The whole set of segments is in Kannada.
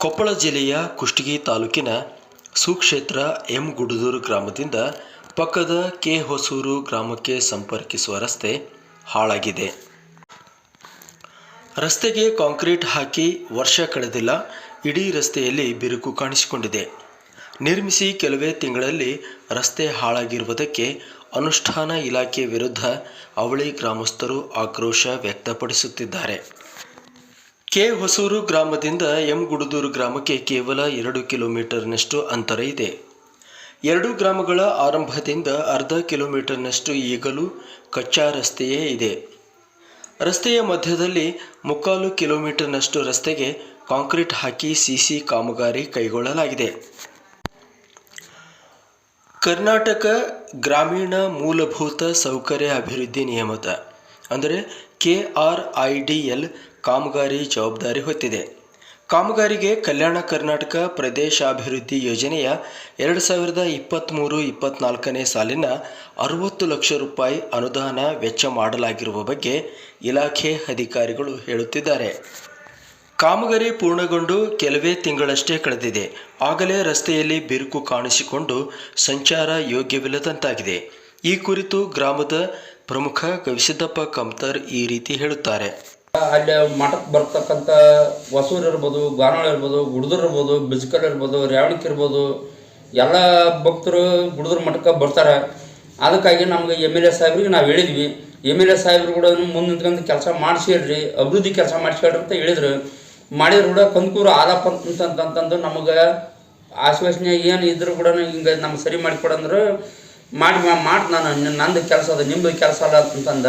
ಕೊಪ್ಪಳ ಜಿಲ್ಲೆಯ ಕುಷ್ಟಗಿ ತಾಲೂಕಿನ ಸುಕ್ಷೇತ್ರ ಎಂ ಗುಡದೂರು ಗ್ರಾಮದಿಂದ ಪಕ್ಕದ ಕೆ ಹೊಸೂರು ಗ್ರಾಮಕ್ಕೆ ಸಂಪರ್ಕಿಸುವ ರಸ್ತೆ ಹಾಳಾಗಿದೆ. ರಸ್ತೆಗೆ ಕಾಂಕ್ರೀಟ್ ಹಾಕಿ ವರ್ಷ ಕಳೆದಿಲ್ಲ. ಇಡೀ ರಸ್ತೆಯಲ್ಲಿ ಬಿರುಕು ಕಾಣಿಸಿಕೊಂಡಿದೆ. ನಿರ್ಮಿಸಿ ಕೆಲವೇ ತಿಂಗಳಲ್ಲಿ ರಸ್ತೆ ಹಾಳಾಗಿರುವುದಕ್ಕೆ ಅನುಷ್ಠಾನ ಇಲಾಖೆ ವಿರುದ್ಧ ಅವಳಿ ಗ್ರಾಮಸ್ಥರು ಆಕ್ರೋಶ ವ್ಯಕ್ತಪಡಿಸುತ್ತಿದ್ದಾರೆ. ಕೆ ಹೊಸೂರು ಗ್ರಾಮದಿಂದ ಎಂ ಗುಡದೂರು ಗ್ರಾಮಕ್ಕೆ ಕೇವಲ 2 ಕಿಲೋಮೀಟರ್ನಷ್ಟು ಅಂತರ ಇದೆ. ಎರಡೂ ಗ್ರಾಮಗಳ ಆರಂಭದಿಂದ ಅರ್ಧ ಕಿಲೋಮೀಟರ್ನಷ್ಟು ಈಗಲೂ ಕಚ್ಚಾ ರಸ್ತೆಯೇ ಇದೆ. ರಸ್ತೆಯ ಮಧ್ಯದಲ್ಲಿ 3/4 ಕಿಲೋಮೀಟರ್ನಷ್ಟು ರಸ್ತೆಗೆ ಕಾಂಕ್ರೀಟ್ ಹಾಕಿ ಸಿಸಿ ಕಾಮಗಾರಿ ಕೈಗೊಳ್ಳಲಾಗಿದೆ. ಕರ್ನಾಟಕ ಗ್ರಾಮೀಣ ಮೂಲಭೂತ ಸೌಕರ್ಯ ಅಭಿವೃದ್ಧಿ ನಿಯಮದ ಅಂದರೆ KRIDL ಕಾಮಗಾರಿ ಜವಾಬ್ದಾರಿ ಹೊತ್ತಿದೆ. ಕಾಮಗಾರಿಗೆ ಕಲ್ಯಾಣ ಕರ್ನಾಟಕ ಪ್ರದೇಶಾಭಿವೃದ್ಧಿ ಯೋಜನೆಯ 2023-24ನೇ ಸಾಲಿನ 60 ಲಕ್ಷ ರೂಪಾಯಿ ಅನುದಾನ ವೆಚ್ಚ ಮಾಡಲಾಗಿರುವ ಬಗ್ಗೆ ಇಲಾಖೆ ಅಧಿಕಾರಿಗಳು ಹೇಳುತ್ತಿದ್ದಾರೆ. ಕಾಮಗಾರಿ ಪೂರ್ಣಗೊಂಡು ಕೆಲವೇ ತಿಂಗಳಷ್ಟೇ ಕಳೆದಿದೆ. ಆಗಲೇ ರಸ್ತೆಯಲ್ಲಿ ಬಿರುಕು ಕಾಣಿಸಿಕೊಂಡು ಸಂಚಾರ ಯೋಗ್ಯವಿಲ್ಲದಂತಾಗಿದೆ. ಈ ಕುರಿತು ಗ್ರಾಮದ ಪ್ರಮುಖ ಗವಿಸಿದ್ದಪ್ಪ ಕಮ್ತರ್ ಈ ರೀತಿ ಹೇಳುತ್ತಾರೆ. ಅಲ್ಲಿ ಮಠಕ್ಕೆ ಬರ್ತಕ್ಕಂಥ ಹೊಸೂರು ಇರ್ಬೋದು, ಗಾನಾಳ ಇರ್ಬೋದು, ಗುಡದೂರು ಇರ್ಬೋದು, ಬಿಜ್ಕಲ್ ಇರ್ಬೋದು, ರೇವಣಿಕೆ ಇರ್ಬೋದು, ಎಲ್ಲ ಭಕ್ತರು ಗುಡದೂರು ಮಠಕ್ಕೆ ಬರ್ತಾರೆ. ಅದಕ್ಕಾಗಿ ನಮ್ಗೆ MLA ಸಾಹೇಬ್ರಿಗೆ ನಾವು ಹೇಳಿದ್ವಿ. MLA ಸಾಹೇಬ್ರು ಕೂಡ ಮುಂದೆ ನಿಂತ್ಕೊಂಡು ಕೆಲಸ ಮಾಡಿಸ್ಕೊಳ್ರಿ, ಅಭಿವೃದ್ಧಿ ಕೆಲಸ ಮಾಡಿಸ್ಕೊಳ್ರಿ ಅಂತ ಹೇಳಿದ್ರು. ಮಾಡಿದ್ರು ಕೂಡ ಕಂದಕೂರು ಆಲಪ್ಪ ಅಂತಂತಂದು ನಮಗೆ ಆಶ್ವಾಸನೆ ಏನು ಇದ್ರು ಕೂಡ ಹಿಂಗೆ ನಮ್ಗೆ ಸರಿ ಮಾಡಿಕೊಡಂದ್ರೆ ಮಾಡಿ ನಾನು ನಂದು ಕೆಲಸ ಅದ, ನಿಮ್ಮದು ಕೆಲಸ ಅಲ್ಲ ಅಂತಂದ.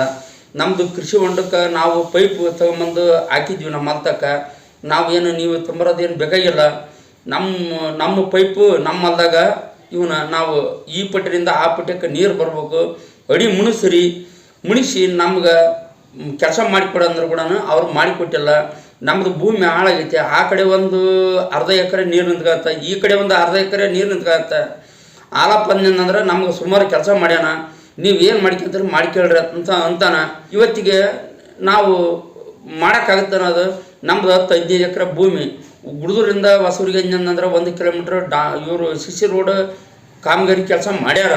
ನಮ್ಮದು ಕೃಷಿ ಹೊಂಡಕ್ಕೆ ನಾವು ಪೈಪ್ ತೊಗೊಂಬಂದು ಹಾಕಿದ್ವಿ ನಮ್ಮ ಹೊಲಕ್ಕೆ. ನಾವೇನು ನೀವು ತುಂಬೋದೇನು ಬೇಕಾಗಿಲ್ಲ, ನಮ್ಮ ಪೈಪು ನಮ್ಮ ಹೊಲದಾಗ ಇವನ್ನ ನಾವು ಈ ಪಟ್ಟಿನಿಂದ ಆ ಪಟ್ಟಕ್ಕೆ ನೀರು ಬರ್ಬೇಕು, ಅಡಿ ಮುಣಿಸಿ ನಮ್ಗೆ ಕೆಲಸ ಮಾಡಿಕೊಡಂದ್ರೆ ಕೂಡ ಅವ್ರು ಮಾಡಿಕೊಟ್ಟಿಲ್ಲ. ನಮ್ಮದು ಭೂಮಿ ಹಾಳಾಗೈತೆ. ಆ ಕಡೆ ಒಂದು ಅರ್ಧ ಎಕರೆ ನೀರು ನಿಂತ್ಕೊಳತ್ತ, ಈ ಕಡೆ ಒಂದು ಅರ್ಧ ಎಕರೆ ನೀರು ನಿಂತ್ಕೊಳತ್ತ. ಆಲಪ್ಪ ಅಂದಂದ್ರೆ ನಮ್ಗೆ ಸುಮಾರು ಕೆಲಸ ಮಾಡ್ಯಾನ, ನೀವು ಏನು ಮಾಡ್ಕೊಂತಾರೆ ಮಾಡ್ಕೊಳ್ರಿ ಅಂತಾನ. ಇವತ್ತಿಗೆ ನಾವು ಮಾಡೋಕ್ಕಾಗುತ್ತೆ ಅನ್ನೋದು ನಮ್ದು 10-15 ಎಕರೆ ಭೂಮಿ. ಗುಡದೂರಿಂದ ಹೊಸೂರಿಗೆ ಅಂದ್ರೆ 1 ಕಿಲೋಮೀಟ್ರ್ ಇವರು CC ರೋಡ್ ಕಾಮಗಾರಿ ಕೆಲಸ ಮಾಡ್ಯಾರ.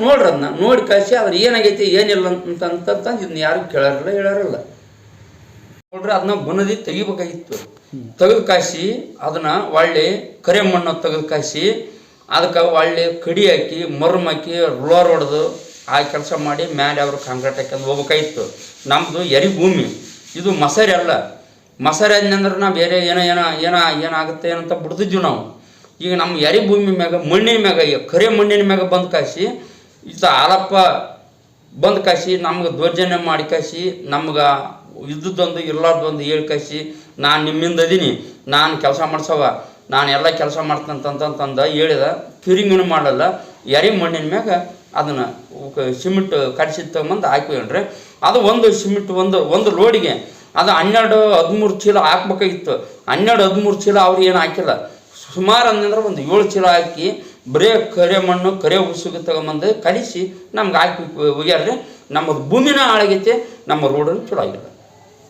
ನೋಡ್ರಿ ಅದನ್ನ ನೋಡಿ ಕಳಿಸಿ ಅದ್ರ ಏನಾಗೈತಿ ಏನಿಲ್ಲ ಅಂತ ಇದನ್ನ ಯಾರು ಹೇಳಾರಿಲ್ಲ. ನೋಡ್ರಿ ಅದನ್ನ ಬುನದಿ ತೆಗಿಬೇಕಾಗಿತ್ತು. ತೆಗೆದು ಕಾಯಿಸಿ ಅದನ್ನ ಒಳ್ಳೆ ಕರೆ ಮಣ್ಣು ತೆಗೆದು ಕಾಯಿಸಿ ಅದಕ್ಕೆ ಒಳ್ಳೆ ಕಡಿ ಹಾಕಿ ಮರ್ಮ್ ಹಾಕಿ ರೋಲರ್ ಹೊಡೆದು ಆ ಕೆಲಸ ಮಾಡಿ ಮೇಲೆ ಅವರು ಕಾಂಕ್ರೀಟ್ ಹಾಕಂದು ಹೋಗ್ಬೇಕಾಗಿತ್ತು. ನಮ್ಮದು ಎರಿ ಭೂಮಿ, ಇದು ಮಸಾರಿ ಅಲ್ಲ. ಮಸಾರಿ ಆದ್ನಂದ್ರೆ ನಾವು ಬೇರೆ ಏನಾಗುತ್ತೆ ಏನಂತ ಬಿಡ್ತಿದ್ವಿ ನಾವು. ಈಗ ನಮ್ಮ ಎರಿ ಭೂಮಿ ಮ್ಯಾಗ ಮಣ್ಣಿನ ಮ್ಯಾಗ ಕರೆ ಮಣ್ಣಿನ ಮ್ಯಾಗ ಬಂದು ಕಾಯಿಸಿ ಆಲಪ್ಪ ಬಂದು ಕಾಯಿಸಿ ನಮ್ಗೆ ದೌರ್ಜನ್ಯ ಮಾಡಿ ಕಾಯಿಸಿ ನಮ್ಗೆ ಇದ್ದದ್ದೊಂದು ಇರ್ಲಾರ್ದೊಂದು ಹೇಳಿ ಕಾಯಿಸಿ ನಾನು ನಿಮ್ಮಿಂದ ಅದೀನಿ, ನಾನು ಕೆಲಸ ಮಾಡ್ಸವ, ನಾನು ಎಲ್ಲ ಕೆಲಸ ಮಾಡ್ತಂತಂತಂದು ಹೇಳಿದ. ಕ್ಯೂರಿಂಗನ್ನು ಮಾಡಲ್ಲ, ಎರಿ ಮಣ್ಣಿನ ಮ್ಯಾಗ ಅದನ್ನು ಸಿಮೆಂಟ್ ಕಡಿಸಿ ತಗೊಂಬಂದು ಹಾಕಿಕೊಂಡ್ರೆ ಅದು ಒಂದು ಸಿಮೆಂಟ್ ಒಂದು ಲೋಡಿಗೆ ಅದು 12-13 ಚೀಲ ಹಾಕ್ಬೇಕಾಗಿತ್ತು. 12-13 ಚೀಲ ಅವ್ರು ಏನು ಹಾಕಿಲ್ಲ. ಸುಮಾರು ಅಂದ್ರೆ ಒಂದು 7 ಚೀಲ ಹಾಕಿ ಬರೇ ಕರೆ ಮಣ್ಣು ಕರೆ ಉಸುಗೆ ತಗೊಂಬಂದು ಕಲಿಸಿ ನಮ್ಗೆ ಹಾಕಿ ಹೋಗ್ಯಾರ್ರಿ. ನಮ್ಮ ಭೂಮಿನ ಹಾಳಾಗೈತೆ, ನಮ್ಮ ರೋಡನ್ನು ಚಲೋ ಆಗಿಲ್ಲ.